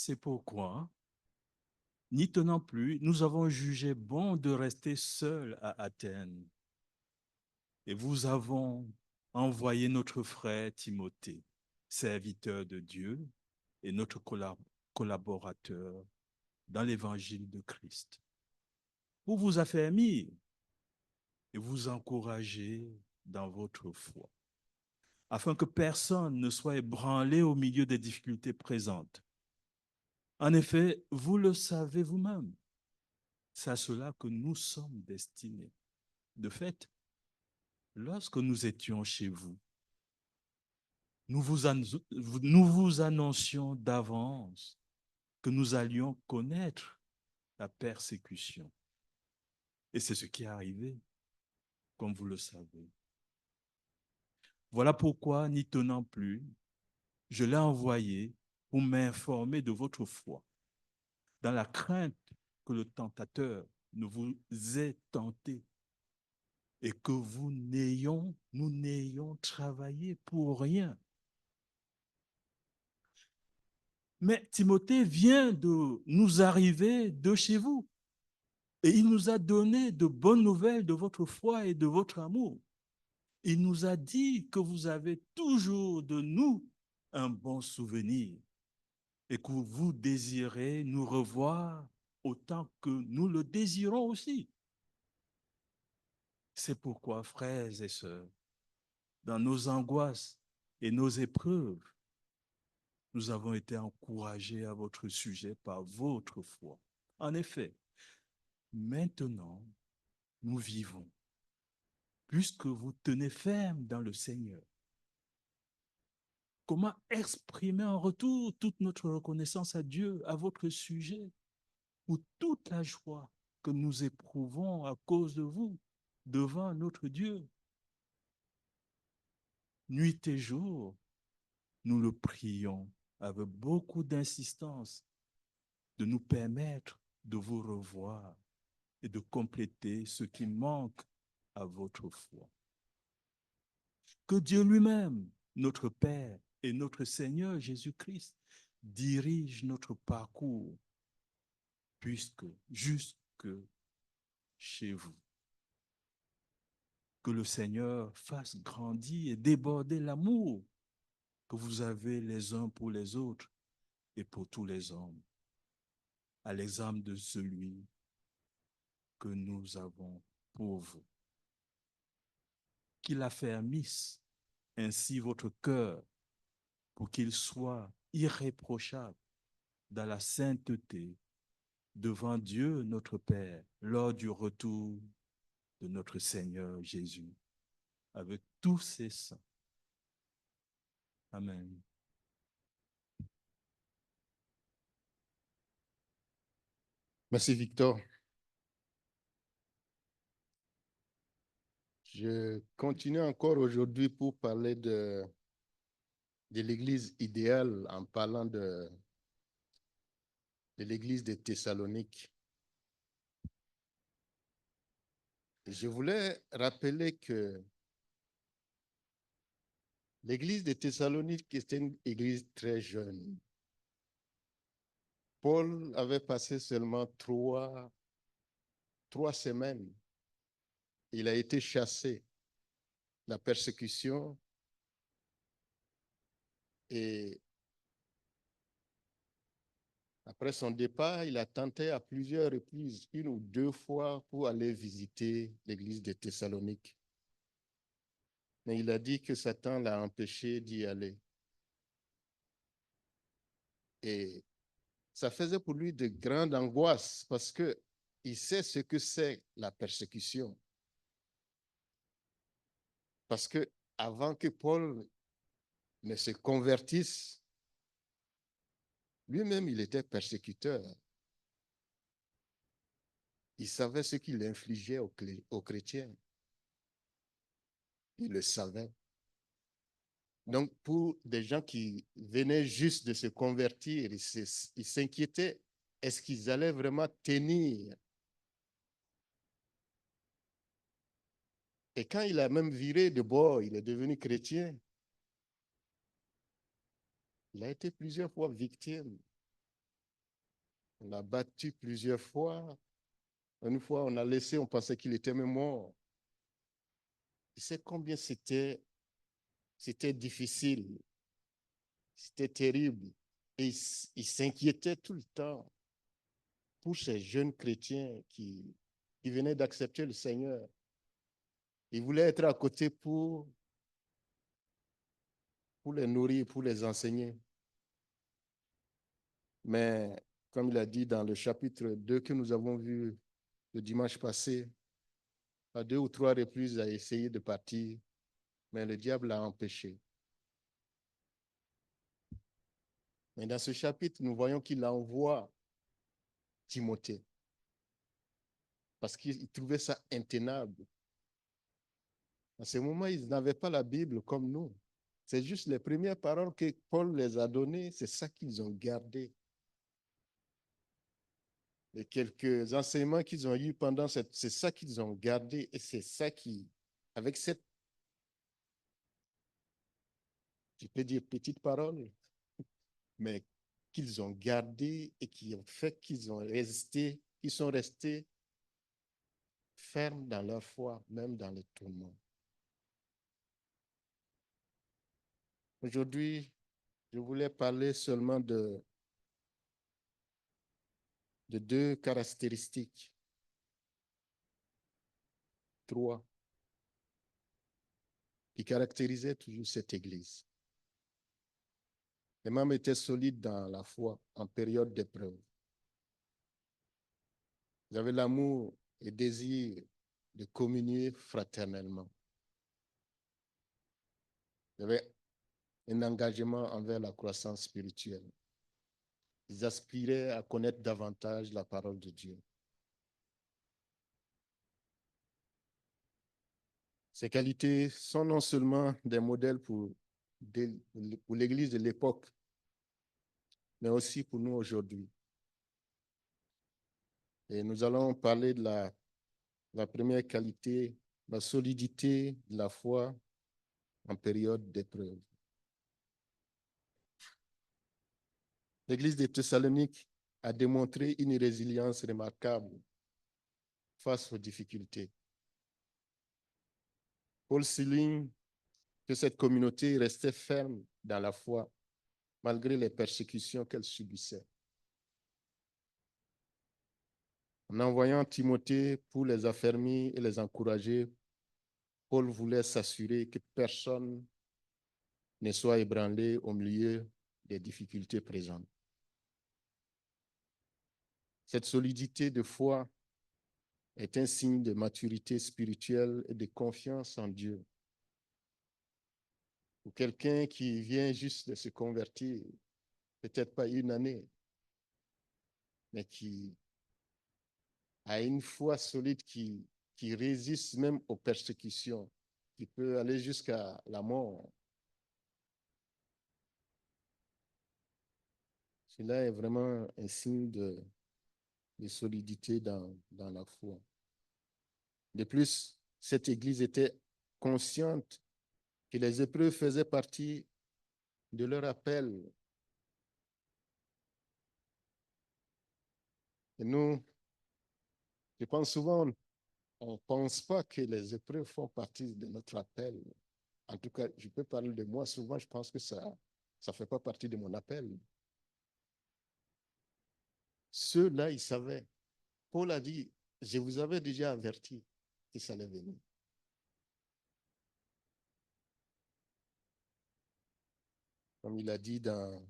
C'est pourquoi, n'y tenant plus, nous avons jugé bon de rester seuls à Athènes. Et vous avons envoyé notre frère Timothée, serviteur de Dieu et notre collaborateur dans l'évangile de Christ, pour vous affermir et vous encourager dans votre foi, afin que personne ne soit ébranlé au milieu des difficultés présentes. En effet, vous le savez vous-même, c'est à cela que nous sommes destinés. De fait, lorsque nous étions chez vous, nous vous annoncions d'avance que nous allions connaître la persécution. Et c'est ce qui est arrivé, comme vous le savez. Voilà pourquoi, n'y tenant plus, je l'ai envoyé pour m'informer de votre foi, dans la crainte que le tentateur ne vous ait tenté et que nous n'ayons travaillé pour rien. Mais Timothée vient de nous arriver de chez vous et il nous a donné de bonnes nouvelles de votre foi et de votre amour. Il nous a dit que vous avez toujours de nous un bon souvenir et que vous désirez nous revoir autant que nous le désirons aussi. C'est pourquoi, frères et sœurs, dans nos angoisses et nos épreuves, nous avons été encouragés à votre sujet par votre foi. En effet, maintenant, nous vivons, puisque vous tenez ferme dans le Seigneur. Comment exprimer en retour toute notre reconnaissance à Dieu à votre sujet pour toute la joie que nous éprouvons à cause de vous devant notre Dieu? Nuit et jour, nous le prions avec beaucoup d'insistance de nous permettre de vous revoir et de compléter ce qui manque à votre foi. Que Dieu lui-même, notre Père et notre Seigneur Jésus-Christ, dirige notre parcours jusque chez vous. Que le Seigneur fasse grandir et déborder l'amour que vous avez les uns pour les autres et pour tous les hommes, à l'exemple de celui que nous avons pour vous. Qu'il affermisse ainsi votre cœur pour qu'il soit irréprochable dans la sainteté devant Dieu notre Père lors du retour de notre Seigneur Jésus avec tous ses saints. Amen. Merci Victor. Je continue encore aujourd'hui pour parler de l'Église idéale en parlant de l'Église de Thessalonique. Je voulais rappeler que l'Église de Thessalonique était une église très jeune. Paul avait passé seulement trois semaines. Il a été chassé. La persécution et après son départ, il a tenté à plusieurs reprises, une ou deux fois, pour aller visiter l'église de Thessalonique. Mais il a dit que Satan l'a empêché d'y aller. Et ça faisait pour lui de grandes angoisses parce qu'il sait ce que c'est la persécution. Parce que avant que Paul ne se convertisse, lui-même, il était persécuteur. Il savait ce qu'il infligeait aux chrétiens. Il le savait. Donc, pour des gens qui venaient juste de se convertir, ils s'inquiétaient. Est-ce qu'ils allaient vraiment tenir? Et quand il a même viré de bord, il est devenu chrétien, il a été plusieurs fois victime On l'a battu plusieurs fois. Une fois, on a laissé, on pensait qu'il était même mort. Tu sais combien c'était difficile, c'était terrible. Et il s'inquiétait tout le temps pour ces jeunes chrétiens qui venaient d'accepter le Seigneur. Il voulait être à côté pour les nourrir, pour les enseigner. Mais comme il a dit dans le chapitre 2 que nous avons vu le dimanche passé, à 2 ou 3 reprises, il a essayé de partir, mais le diable l'a empêché. Mais dans ce chapitre, nous voyons qu'il envoie Timothée parce qu'il trouvait ça intenable. À ce moment, ils n'avaient pas la Bible comme nous. C'est juste les premières paroles que Paul les a données, c'est ça qu'ils ont gardé. Les quelques enseignements qu'ils ont eus pendant c'est ça qu'ils ont gardé et c'est ça qui, avec cette, je peux dire petite parole, mais qu'ils ont gardé et qui ont fait qu'ils sont restés fermes dans leur foi, même dans les tourments. Aujourd'hui, je voulais parler seulement de 2 caractéristiques, 3, qui caractérisaient toujours cette Église. Les membres étaient solides dans la foi en période d'épreuve. Ils avaient l'amour et désir de communier fraternellement. Ils avaient un engagement envers la croissance spirituelle. Ils aspiraient à connaître davantage la parole de Dieu. Ces qualités sont non seulement des modèles pour l'Église de l'époque, mais aussi pour nous aujourd'hui. Et nous allons parler de la première qualité, la solidité de la foi en période d'épreuve. L'Église de Thessalonique a démontré une résilience remarquable face aux difficultés. Paul souligne que cette communauté restait ferme dans la foi malgré les persécutions qu'elle subissait. En envoyant Timothée pour les affermir et les encourager, Paul voulait s'assurer que personne ne soit ébranlé au milieu des difficultés présentes. Cette solidité de foi est un signe de maturité spirituelle et de confiance en Dieu. Pour quelqu'un qui vient juste de se convertir, peut-être pas une année, mais qui a une foi solide qui résiste même aux persécutions, qui peut aller jusqu'à la mort. Cela est vraiment un signe de solidité dans la foi. De plus, cette Église était consciente que les épreuves faisaient partie de leur appel. Et nous, je pense souvent, on ne pense pas que les épreuves font partie de notre appel. En tout cas, je peux parler de moi, souvent je pense que ça ne fait pas partie de mon appel. Ceux-là, ils savaient. Paul a dit, je vous avais déjà averti que ça allait venir. Comme il a dit dans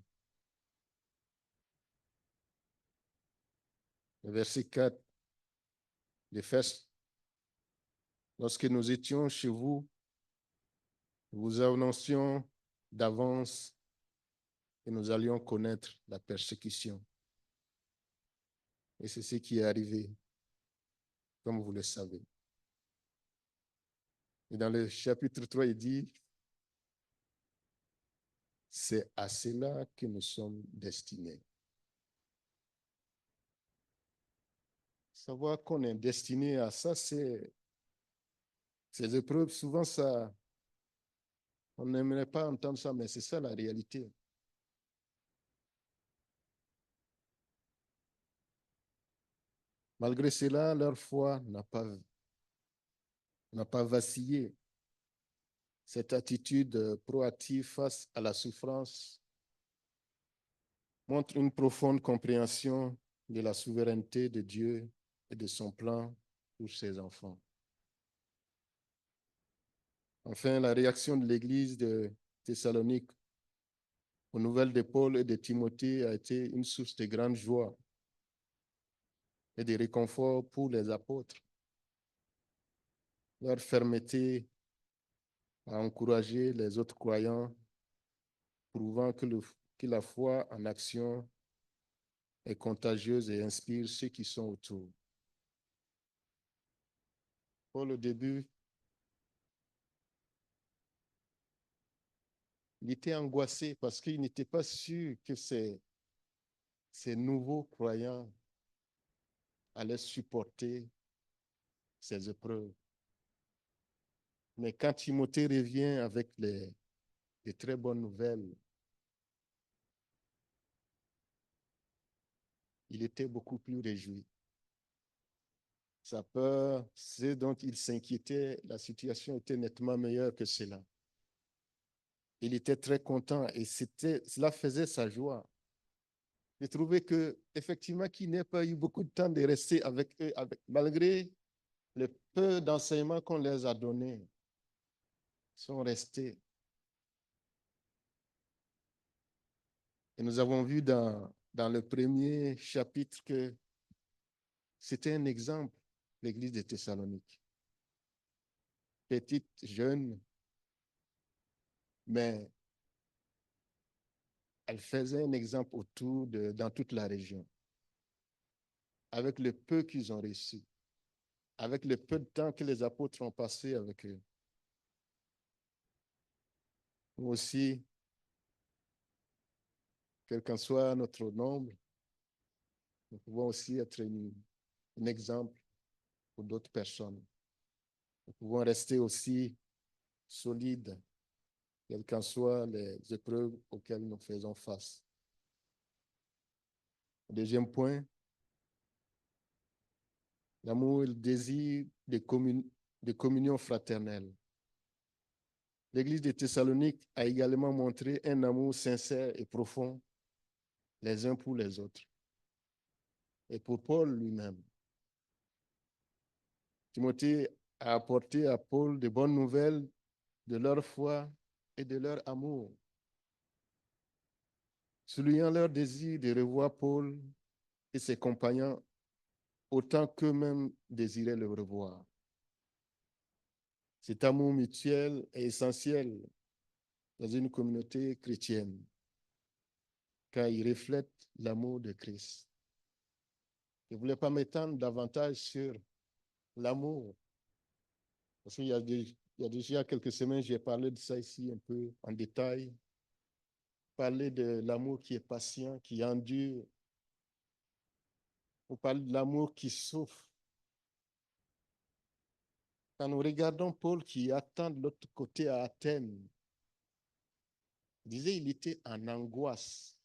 le verset 4, l'Éphèse, lorsque nous étions chez vous, nous vous annoncions d'avance que nous allions connaître la persécution. Et c'est ce qui est arrivé, comme vous le savez. Et dans le chapitre 3, il dit, c'est à cela que nous sommes destinés. Savoir qu'on est destiné à ça, ces épreuves, souvent ça, on n'aimerait pas entendre ça, mais c'est ça la réalité. Malgré cela, leur foi n'a pas vacillé. Cette attitude proactive face à la souffrance montre une profonde compréhension de la souveraineté de Dieu et de son plan pour ses enfants. Enfin, la réaction de l'Église de Thessalonique aux nouvelles de Paul et de Timothée a été une source de grande joie et de réconfort pour les apôtres. Leur fermeté a encouragé les autres croyants, prouvant que la foi en action est contagieuse et inspire ceux qui sont autour. Paul, au début, il était angoissé parce qu'il n'était pas sûr que ces nouveaux croyants allaient supporter ces épreuves. Mais quand Timothée revient avec les très bonnes nouvelles, il était beaucoup plus réjoui. Sa peur, ce dont il s'inquiétait, la situation était nettement meilleure que cela. Il était très content et cela faisait sa joie. J'ai trouvé que, effectivement, qu'il n'ait pas eu beaucoup de temps de rester avec eux, malgré le peu d'enseignements qu'on les a donnés, sont restés. Et nous avons vu dans le premier chapitre que c'était un exemple, l'église de Thessalonique. Petite, jeune, mais elle faisait un exemple dans toute la région. Avec le peu qu'ils ont reçu, avec le peu de temps que les apôtres ont passé avec eux. Nous aussi, quel qu'en soit notre nombre, nous pouvons aussi être un exemple pour d'autres personnes. Nous pouvons rester aussi solides, quelles qu'en soient les épreuves auxquelles nous faisons face. Deuxième point, l'amour et le désir de communion fraternelle. L'église de Thessalonique a également montré un amour sincère et profond les uns pour les autres. Et pour Paul lui-même. Timothée a apporté à Paul de bonnes nouvelles de leur foi et de leur amour, soulignant leur désir de revoir Paul et ses compagnons autant qu'eux-mêmes désiraient le revoir. Cet amour mutuel est essentiel dans une communauté chrétienne, car il reflète l'amour de Christ. Je ne voulais pas m'étendre davantage sur l'amour, parce qu'il y a déjà quelques semaines, j'ai parlé de ça ici un peu en détail, parler de l'amour qui est patient, qui endure. On parle de l'amour qui souffre. Quand nous regardons Paul qui attend de l'autre côté à Athènes, il disait qu'il était en angoisse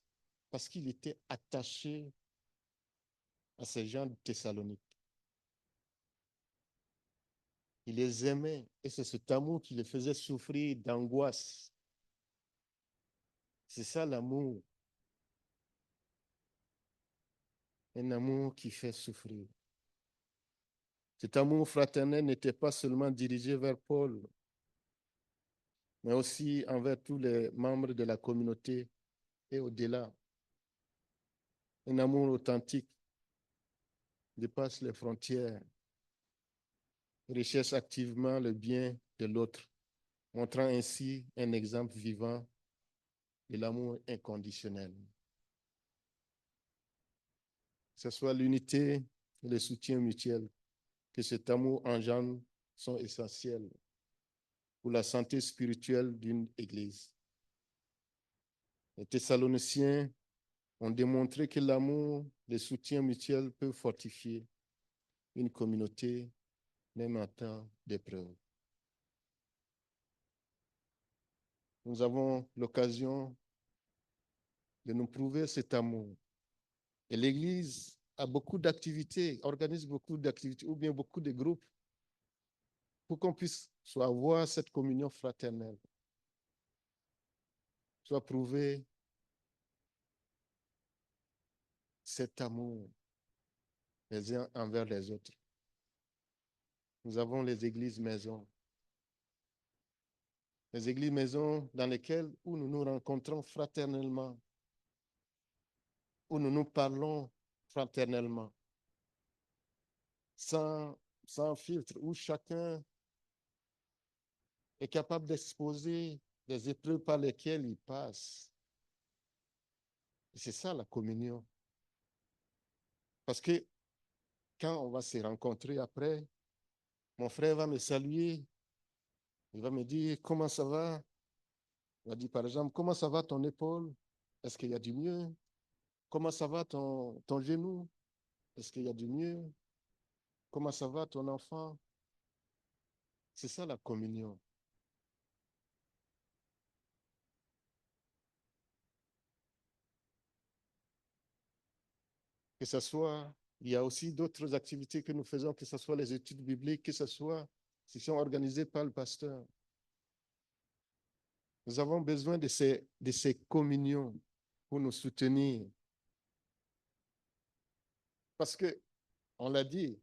parce qu'il était attaché à ces gens de Thessalonique. Il les aimait et c'est cet amour qui les faisait souffrir d'angoisse. C'est ça l'amour. Un amour qui fait souffrir. Cet amour fraternel n'était pas seulement dirigé vers Paul, mais aussi envers tous les membres de la communauté et au-delà. Un amour authentique dépasse les frontières, recherche activement le bien de l'autre, montrant ainsi un exemple vivant de l'amour inconditionnel. Que ce soit l'unité et le soutien mutuel que cet amour engendre sont essentiels pour la santé spirituelle d'une Église. Les Thessaloniciens ont démontré que l'amour, le soutien mutuel peuvent fortifier une communauté même en temps d'épreuve. Nous avons l'occasion de nous prouver cet amour. Et l'Église a beaucoup d'activités, organise beaucoup d'activités ou bien beaucoup de groupes pour qu'on puisse soit avoir cette communion fraternelle, soit prouver cet amour les uns envers les autres. Nous avons les églises maisons. Les églises maisons dans lesquelles où nous nous rencontrons fraternellement, où nous nous parlons fraternellement, sans filtre, où chacun est capable d'exposer les épreuves par lesquelles il passe. Et c'est ça la communion. Parce que quand on va se rencontrer après, mon frère va me saluer, il va me dire comment ça va. Il va dire par exemple, comment ça va ton épaule? Est-ce qu'il y a du mieux? Comment ça va ton genou? Est-ce qu'il y a du mieux? Comment ça va ton enfant? C'est ça la communion. Que ce soit, il y a aussi d'autres activités que nous faisons, que ce soit les études bibliques, que ce soit qui sont organisées par le pasteur. Nous avons besoin de ces communions pour nous soutenir. Parce que, on l'a dit,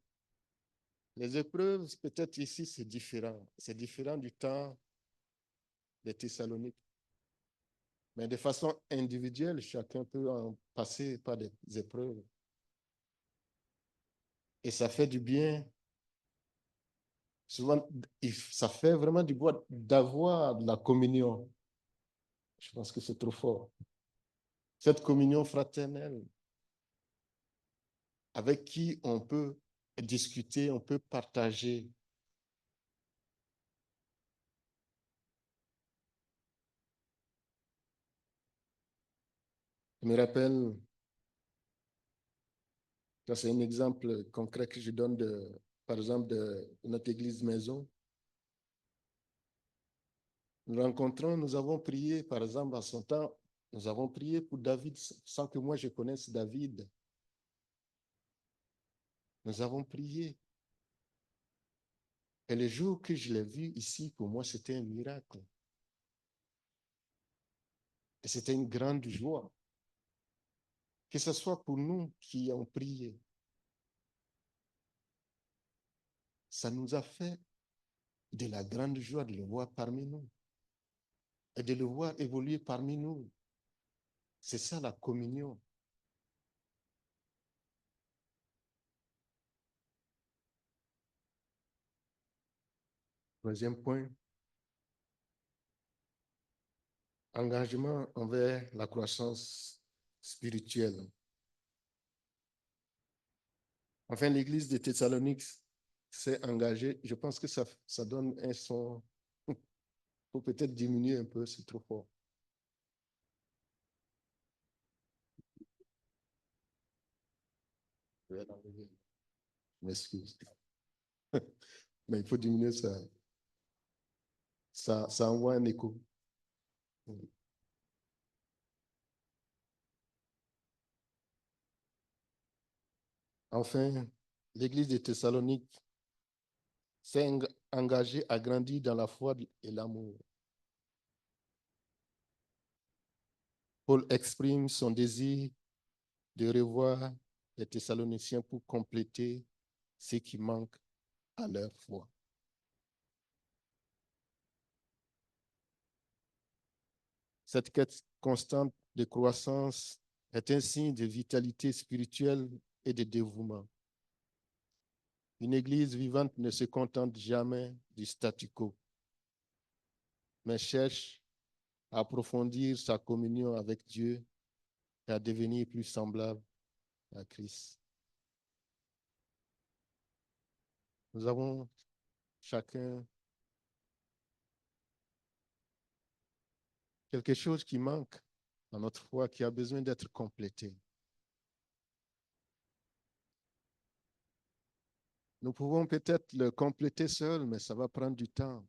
les épreuves, peut-être ici, c'est différent. C'est différent du temps des Thessaloniques. Mais de façon individuelle, chacun peut en passer par des épreuves. Et ça fait du bien. Souvent, ça fait vraiment du bien d'avoir de la communion. Je pense que c'est trop fort. Cette communion fraternelle avec qui on peut discuter, on peut partager. Je me rappelle, ça c'est un exemple concret que je donne par exemple, de notre église maison. Nous rencontrons, nous avons prié, par exemple, à son temps, nous avons prié pour David sans que moi je connaisse David. Nous avons prié. Et le jour que je l'ai vu ici, pour moi, c'était un miracle. Et c'était une grande joie. Que ce soit pour nous qui avons prié. Ça nous a fait de la grande joie de le voir parmi nous et de le voir évoluer parmi nous. C'est ça la communion. Troisième point, engagement envers la croissance spirituelle. Enfin, l'église de Thessalonique s'est engagée. Je pense que ça donne un son. Il faut peut-être diminuer un peu, c'est trop fort. Je vais l'enlever. Je m'excuse. Mais il faut diminuer ça. Ça envoie un écho. Enfin, l'église de Thessalonique s'est engagée à grandir dans la foi et l'amour. Paul exprime son désir de revoir les Thessaloniciens pour compléter ce qui manque à leur foi. Cette quête constante de croissance est un signe de vitalité spirituelle et de dévouement. Une église vivante ne se contente jamais du statu quo, mais cherche à approfondir sa communion avec Dieu et à devenir plus semblable à Christ. Nous avons chacun quelque chose qui manque dans notre foi, qui a besoin d'être complété. Nous pouvons peut-être le compléter seul, mais ça va prendre du temps.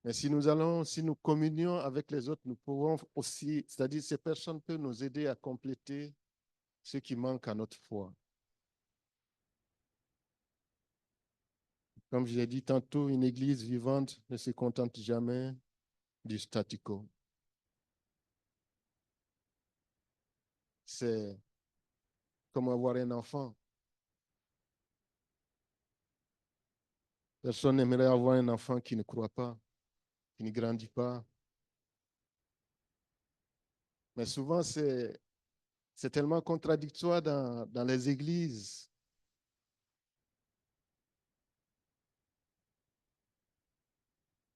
Mais si nous communions avec les autres, nous pouvons aussi, c'est-à-dire ces personnes peuvent nous aider à compléter ce qui manque à notre foi. Comme je l'ai dit tantôt, une église vivante ne se contente jamais du statu quo. C'est comme avoir un enfant. Personne n'aimerait avoir un enfant qui ne croit pas, qui ne grandit pas. Mais souvent, c'est tellement contradictoire dans les églises.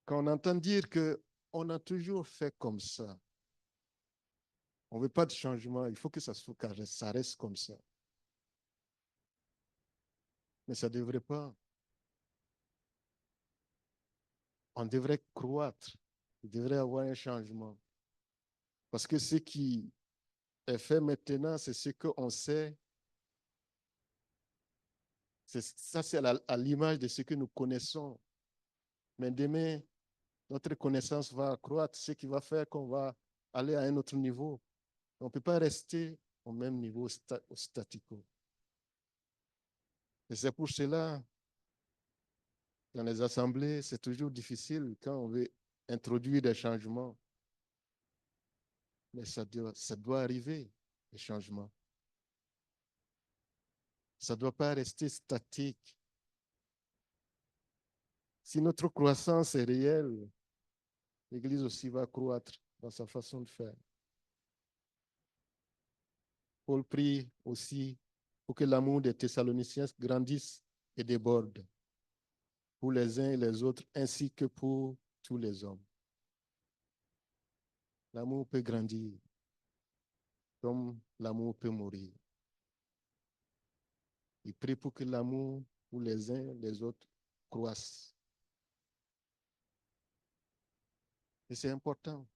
Quand on entend dire qu'on a toujours fait comme ça, on ne veut pas de changement, il faut que ça reste comme ça. Mais ça ne devrait pas. On devrait croître. Il devrait y avoir un changement. Parce que ce qui est fait maintenant, c'est ce qu'on sait. Ça, c'est à l'image de ce que nous connaissons. Mais demain, notre connaissance va croître, ce qui va faire qu'on va aller à un autre niveau. On ne peut pas rester au même niveau statico. Et c'est pour cela, dans les assemblées, c'est toujours difficile quand on veut introduire des changements. Mais ça doit arriver, les changements. Ça ne doit pas rester statique. Si notre croissance est réelle, l'Église aussi va croître dans sa façon de faire. Paul prie aussi pour que l'amour des Thessaloniciens grandisse et déborde pour les uns et les autres, ainsi que pour tous les hommes. L'amour peut grandir, comme l'amour peut mourir. Il prie pour que l'amour pour les uns et les autres croisse. Et c'est important.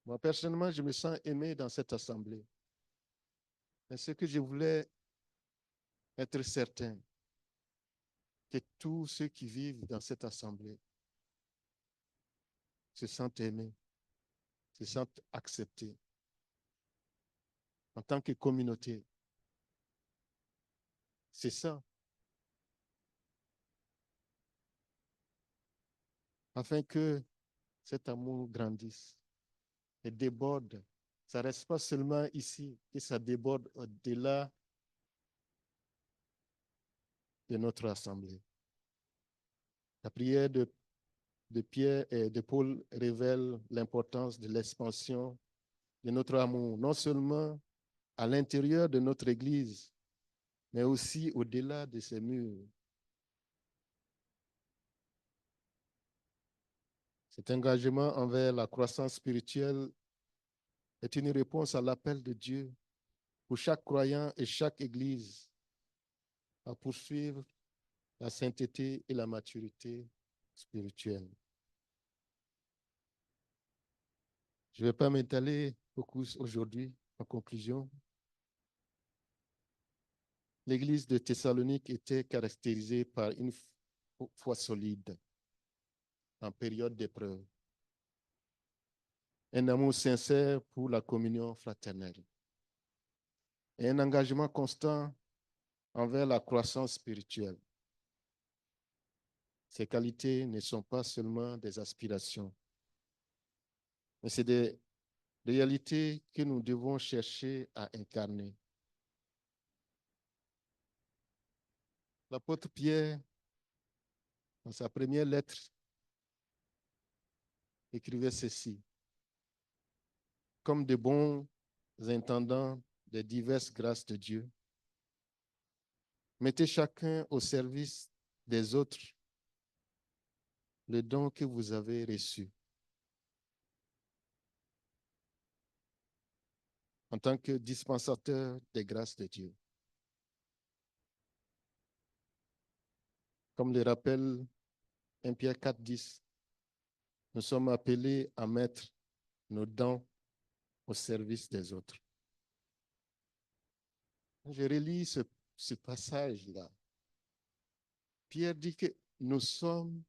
Moi, personnellement, je me sens aimé dans cette assemblée. Mais ce que je voulais être certain, que tous ceux qui vivent dans cette assemblée se sentent aimés, se sentent acceptés en tant que communauté. C'est ça. Afin que cet amour grandisse et déborde. Ça ne reste pas seulement ici, que ça déborde au-delà de notre assemblée. La prière de Pierre et de Paul révèle l'importance de l'expansion de notre amour, non seulement à l'intérieur de notre Église, mais aussi au-delà de ces murs. Cet engagement envers la croissance spirituelle est une réponse à l'appel de Dieu pour chaque croyant et chaque Église à poursuivre la sainteté et la maturité spirituelle. Je ne vais pas m'étaler beaucoup aujourd'hui en conclusion. L'église de Thessalonique était caractérisée par une foi solide en période d'épreuve, un amour sincère pour la communion fraternelle et un engagement constant envers la croissance spirituelle. Ces qualités ne sont pas seulement des aspirations, mais c'est des réalités que nous devons chercher à incarner. L'apôtre Pierre, dans sa première lettre, écrivait ceci: comme de bons intendants des diverses grâces de Dieu, mettez chacun au service des autres le don que vous avez reçu. En tant que dispensateur des grâces de Dieu. Comme le rappelle 1 Pierre 4,10, nous sommes appelés à mettre nos dons au service des autres. Je relis ce passage-là. Pierre dit que nous sommes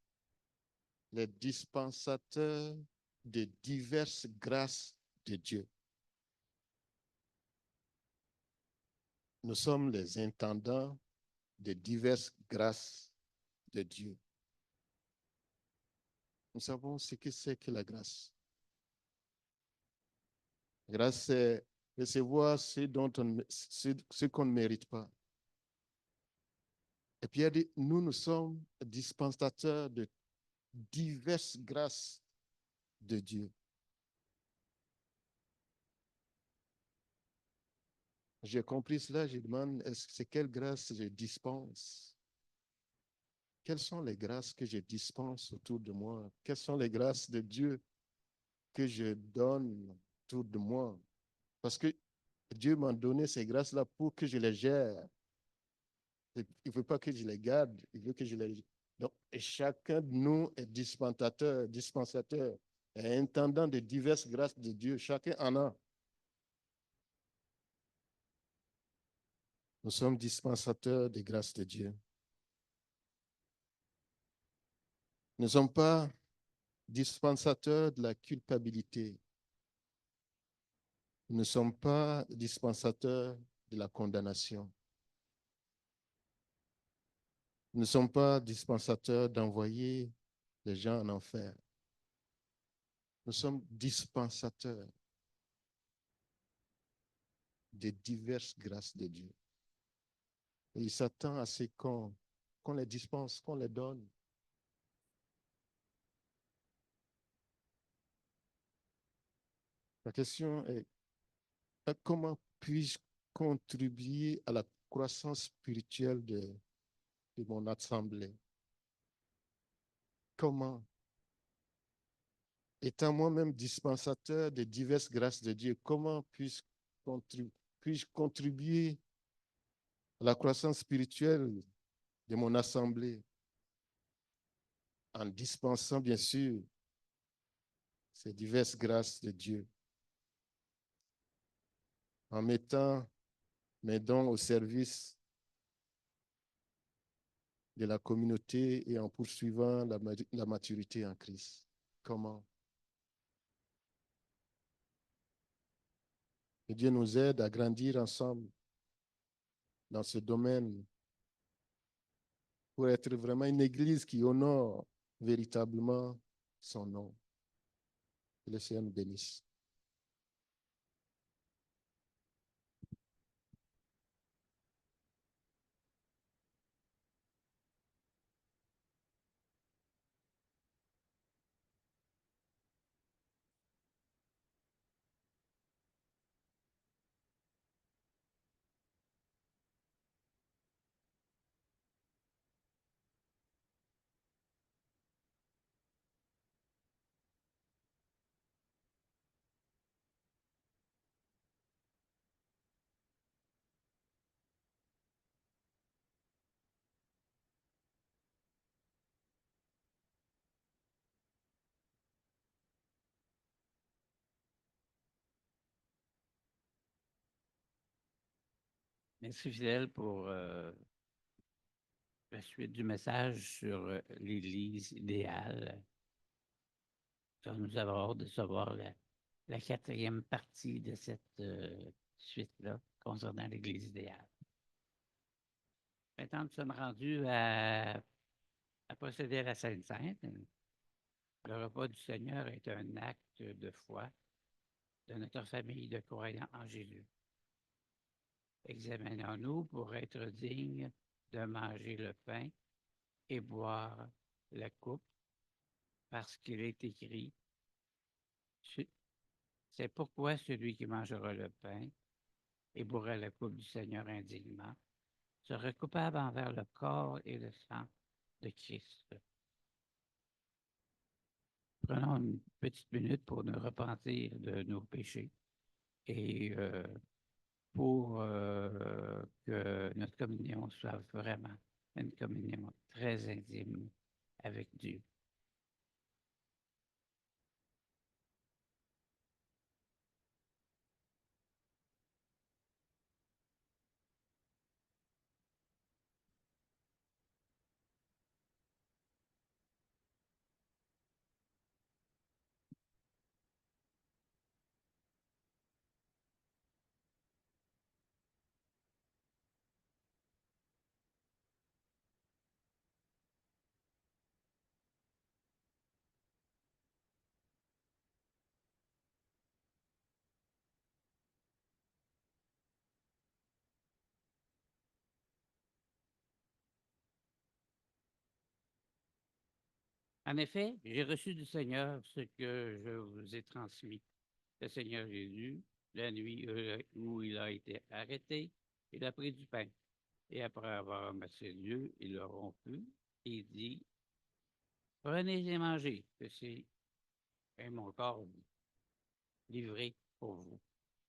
les dispensateurs de diverses grâces de Dieu. nous sommes les intendants de diverses grâces de Dieu. Nous savons ce que c'est que la grâce. La grâce, c'est recevoir ce qu'on ne mérite pas. Et Pierre dit, nous sommes dispensateurs de diverses grâces de Dieu. J'ai compris cela, je demande, est-ce que c'est quelle grâce je dispense? Quelles sont les grâces que je dispense autour de moi? Quelles sont les grâces de Dieu que je donne autour de moi? Parce que Dieu m'a donné ces grâces-là pour que je les gère. Il ne veut pas que je les garde, il veut que je les gère. Donc, et chacun de nous est dispensateur, et intendant de diverses grâces de Dieu. Chacun en a. Nous sommes dispensateurs des grâces de Dieu. Nous ne sommes pas dispensateurs de la culpabilité. Nous ne sommes pas dispensateurs de la condamnation. Nous ne sommes pas dispensateurs d'envoyer les gens en enfer. Nous sommes dispensateurs des diverses grâces de Dieu. Et il s'attend à ce qu'on les dispense, qu'on les donne. La question est, comment puis-je contribuer à la croissance spirituelle de mon assemblée? Comment? Étant moi-même dispensateur des diverses grâces de Dieu, comment puis-je contribuer à la croissance spirituelle de mon assemblée en dispensant, bien sûr, ces diverses grâces de Dieu, en mettant mes dons au service de la communauté et en poursuivant la maturité en Christ. Comment? Que Dieu nous aide à grandir ensemble dans ce domaine pour être vraiment une église qui honore véritablement son nom. Que le Seigneur nous bénisse. Merci Fidèle pour la suite du message sur l'Église idéale. Nous avons hâte de savoir la quatrième partie de cette suite-là concernant l'Église idéale. Maintenant, nous sommes rendus à procéder à la Sainte Sainte. Le repas du Seigneur est un acte de foi de notre famille de croyants en Jésus. Examinons-nous pour être dignes de manger le pain et boire la coupe, parce qu'il est écrit, c'est pourquoi celui qui mangera le pain et boira la coupe du Seigneur indignement sera coupable envers le corps et le sang de Christ. Prenons une petite minute pour nous repentir de nos péchés et pour que notre communion soit vraiment une communion très intime avec Dieu. En effet, j'ai reçu du Seigneur ce que je vous ai transmis. Le Seigneur Jésus, la nuit où il a été arrêté, il a pris du pain. Et après avoir remercié Dieu, il le rompu et dit, prenez et mangez, ceci est mon corps livré pour vous.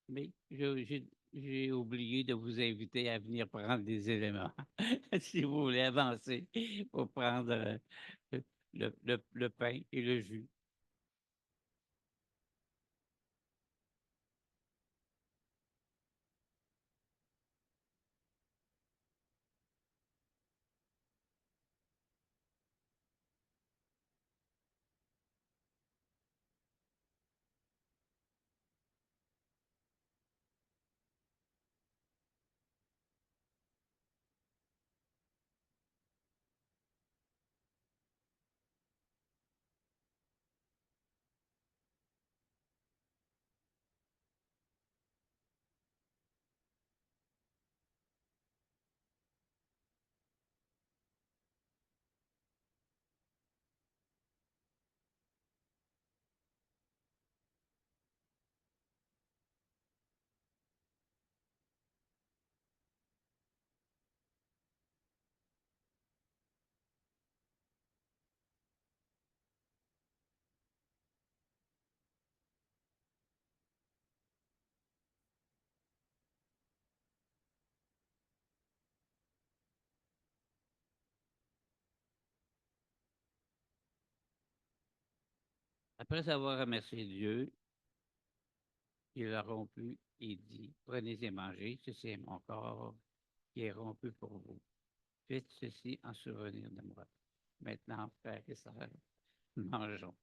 Mais j'ai oublié de vous inviter à venir prendre des éléments. Si vous voulez avancer pour prendre le pain et le jus. Après avoir remercié Dieu, il a rompu et dit, prenez et mangez, ceci est mon corps qui est rompu pour vous. Faites ceci en souvenir de moi. Maintenant, frères et sœurs, mangeons.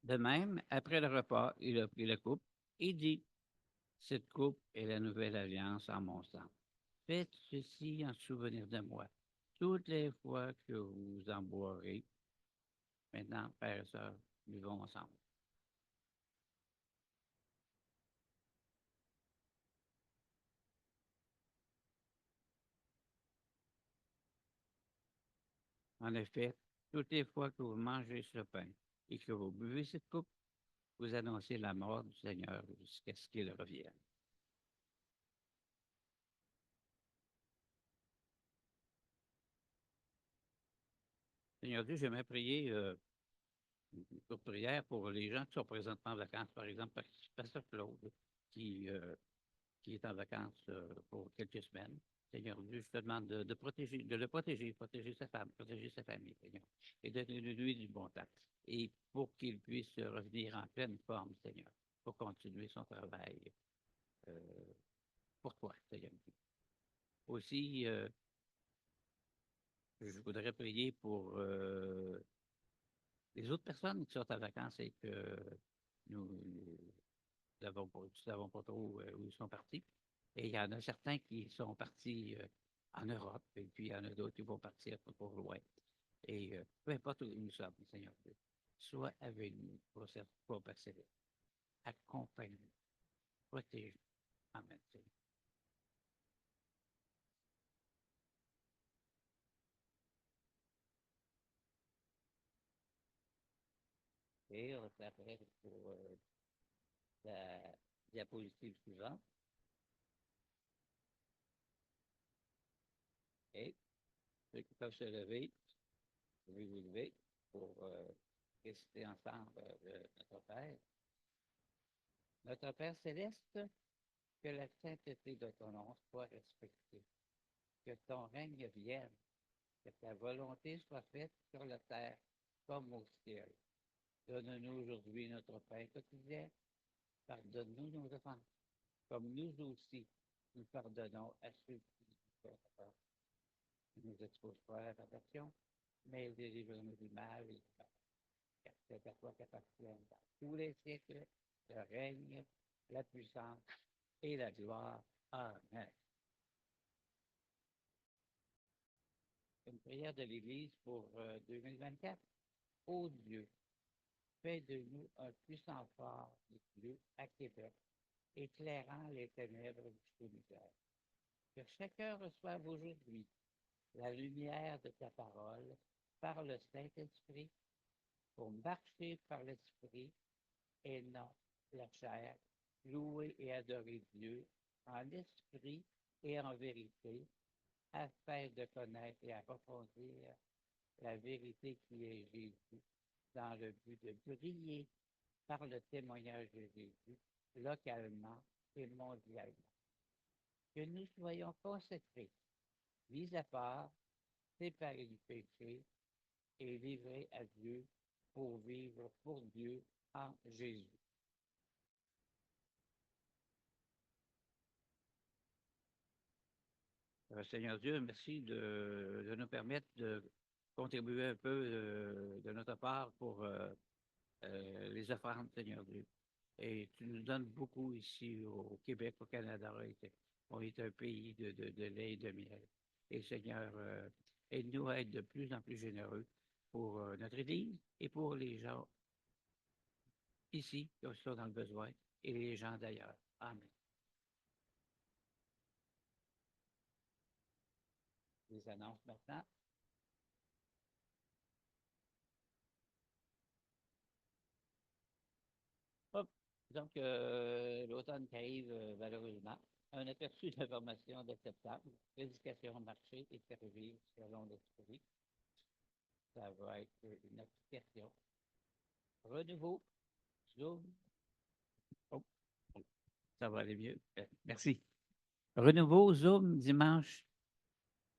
De même, après le repas, il a pris la coupe et dit, cette coupe est la nouvelle alliance en mon sang. Faites ceci en souvenir de moi. Toutes les fois que vous en boirez, maintenant, frères et sœurs, buvons ensemble. En effet, toutes les fois que vous mangez ce pain et que vous buvez cette coupe, vous annoncez la mort du Seigneur jusqu'à ce qu'il revienne. Seigneur Dieu, j'aimerais prier pour prière pour les gens qui sont présentement en vacances, par exemple, Pasteur Claude, qui, euh, qui est en vacances pour quelques semaines. Seigneur Dieu, je te demande de protéger, de le protéger, protéger sa femme, protéger sa famille, Seigneur, et de lui du bon temps. Et pour qu'il puisse revenir en pleine forme, Seigneur, pour continuer son travail euh, pour toi, Seigneur. Aussi, je voudrais prier pour les autres personnes qui sont en vacances et que nous savons pas trop où ils sont partis. Et il y en a certains qui sont partis en Europe, et puis il y en a d'autres qui vont partir pour loin. Et peu importe où nous sommes, Seigneur Dieu, sois avec nous pour persévérer. Accompagne-nous, protège-nous. Amen. Seigneur. Et on s'apprête pour la diapositive suivante. Et ceux qui peuvent se lever, vous pouvez vous lever pour réciter ensemble notre Père. Notre Père céleste, que la sainteté de ton nom soit respectée, que ton règne vienne, que ta volonté soit faite sur la terre comme au ciel. Donne-nous aujourd'hui notre pain quotidien. Pardonne-nous nos offenses, comme nous aussi nous pardonnons à ceux qui nous offensent. Ne nous expose pas à la tentation, mais délivre-nous du mal. Car c'est à toi qu'appartiennent dans tous les siècles le règne, la puissance et la gloire. Amen. Une prière de l'Église pour 2024. Ô Dieu, fais de nous un puissant phare Dieu à Québec, éclairant les ténèbres du solitaire. Que chacun reçoive aujourd'hui la lumière de ta parole par le Saint-Esprit pour marcher par l'Esprit et non la chair, louer et adorer Dieu en esprit et en vérité, afin de connaître et approfondir la vérité qui est Jésus, dans le but de briller par le témoignage de Jésus, localement et mondialement. Que nous soyons consacrés, mis à part, séparés du péché et livrés à Dieu pour vivre pour Dieu en Jésus. Seigneur Dieu, merci de nous permettre de contribuer un peu de notre part pour les offrandes, Seigneur Dieu. Et tu nous donnes beaucoup ici au Québec, au Canada. On est un pays de lait et de miel. Et Seigneur, aide-nous à être de plus en plus généreux pour notre Église et pour les gens ici qui sont dans le besoin et les gens d'ailleurs. Amen. Les annonces maintenant. Hop. Donc, l'automne qui arrive, malheureusement, un aperçu d'informations d'acceptable, éducation, marché et servir selon l'esprit. Ça va être une application. Renouveau, Zoom. Oh, ça va aller mieux. Merci. Renouveau, Zoom, dimanche,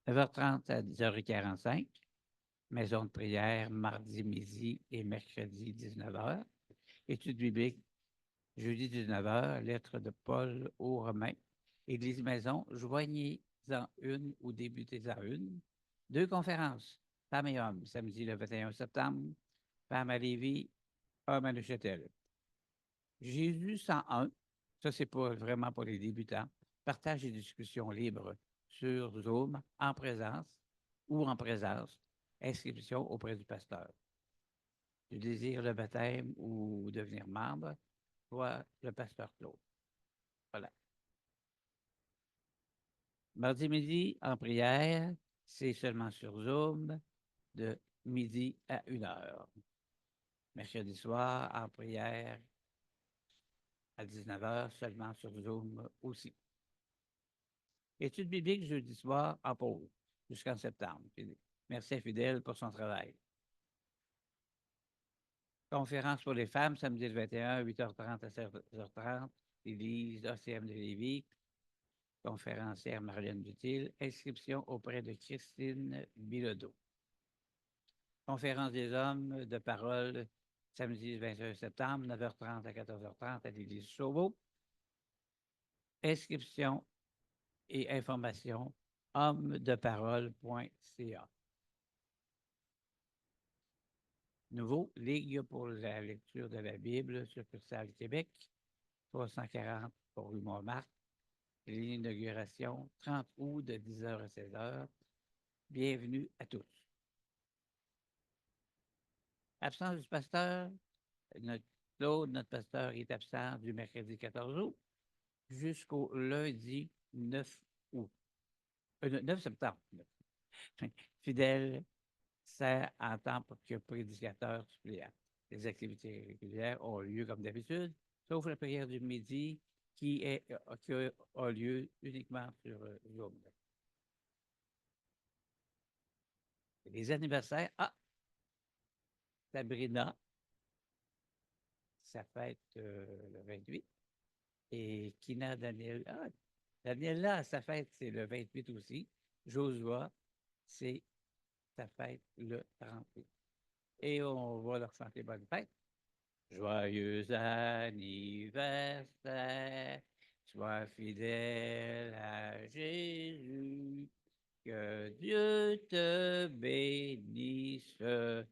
9h30 à 10h45. Maison de prière, mardi midi et mercredi, 19h. Étude biblique, jeudi 19h, lettre de Paul aux Romains. Église maison, joignez-en une ou débutez-en une. 2 conférences, femmes et hommes, samedi le 21 septembre, femmes à Lévis, hommes à Neuchâtel. Jésus 101, ça c'est vraiment pour les débutants, partage et discussion libre sur Zoom, en présence ou en présence, inscription auprès du pasteur. Tu désires le baptême ou devenir membre, soit le pasteur Claude. Voilà. Mardi midi, en prière, c'est seulement sur Zoom, de midi à 1h. Mercredi soir, en prière, à 19h, seulement sur Zoom aussi. Étude biblique jeudi soir, en pause, jusqu'en septembre. Merci à Fidèle pour son travail. Conférence pour les femmes, samedi le 21, 8h30 à 16h30, Église ACM de Lévis. Conférencière Marlène Dutil. Inscription auprès de Christine Bilodeau. Conférence des hommes de parole, samedi 21 septembre, 9h30 à 14h30 à l'Église Chauveau. Inscription et information, hommedeparole.ca. Nouveau, Ligue pour la lecture de la Bible, succursale Québec, 340 pour rue Montmartre. L'inauguration, 30 août de 10h à 16h. Bienvenue à tous. Absence du pasteur, Claude, notre pasteur, est absent du mercredi 14 août jusqu'au lundi 9 août. 9 septembre. Fidèle sert en tant que prédicateur suppléant. Les activités régulières ont lieu comme d'habitude, sauf la prière du midi qui a lieu uniquement sur Zoom. Les anniversaires, Sabrina, ça fête le 28. Et Kina Daniel, Daniela, sa fête, c'est le 28 aussi. Josua, c'est sa fête le 38. Et on va leur chanter bonne fête. Joyeux anniversaire, sois fidèle à Jésus, que Dieu te bénisse, que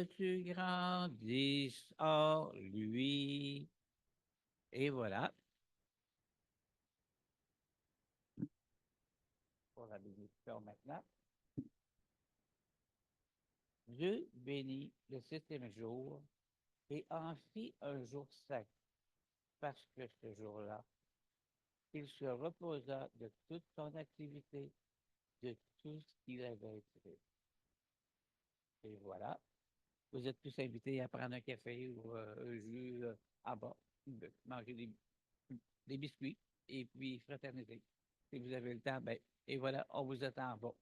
tu grandisses en lui. Et voilà. la bénédiction maintenant. Dieu bénit le 7e jour et en fit un jour saint, parce que ce jour-là, il se reposa de toute son activité, de tout ce qu'il avait fait. Et voilà, vous êtes tous invités à prendre un café ou un jus en bas, manger des biscuits et puis fraterniser. Si vous avez le temps, ben, et voilà, on vous attend en bas.